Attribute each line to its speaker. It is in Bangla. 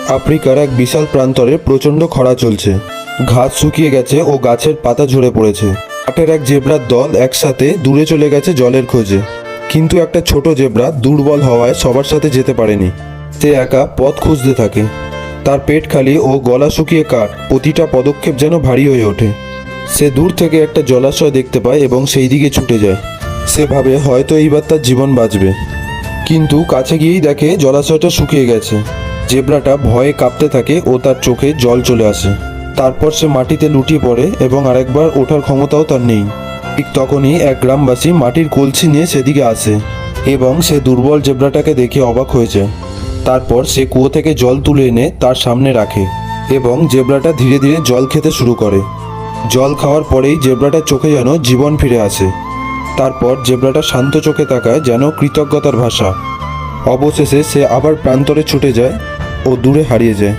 Speaker 1: আফ্রিকার এক বিশাল প্রান্তরে প্রচণ্ড খরা চলছে। ঘাস শুকিয়ে গেছে ও গাছের পাতা ঝরে পড়েছে। কাঠের এক জেব্রার দল একসাথে দূরে চলে গেছে জলের খোঁজে, কিন্তু একটা ছোট জেব্রা দুর্বল হওয়ায় সবার সাথে যেতে পারেনি। সে একা পথ খুঁজতে থাকে। তার পেট খালি ও গলা শুকিয়ে কাঠ, প্রতিটা পদক্ষেপ যেন ভারী হয়ে ওঠে। সে দূর থেকে একটা জলাশয় দেখতে পায় এবং সেই দিকে ছুটে যায়। সে ভাবে হয়তো এইবার তার জীবন বাঁচবে, কিন্তু কাছে গিয়েই দেখে জলাশয়টা শুকিয়ে গেছে। জেব্রাটা ভয়ে কাঁপতে থাকে ও তার চোখে জল চলে আসে। তারপর সে মাটিতে লুটিয়ে পড়ে এবং আরেকবার ওঠার ক্ষমতাও তার নেই। ঠিক তখনই এক গ্রামবাসী মাটির কলসি নিয়ে সেদিকে আসে এবং সে দুর্বল জেব্রাটাকে দেখে অবাক হয়ে যায়। তারপর সে কুয়ো থেকে জল তুলে এনে তার সামনে রাখে এবং জেব্রাটা ধীরে ধীরে জল খেতে শুরু করে। জল খাওয়ার পরেই জেব্রাটার চোখে যেন জীবন ফিরে আসে। তারপর জেব্রাটা শান্ত চোখে তাকায়, যেন কৃতজ্ঞতার ভাষা। অবশেষে সে আবার প্রান্তরে ছুটে যায় ও দূরে হারিয়ে যায়।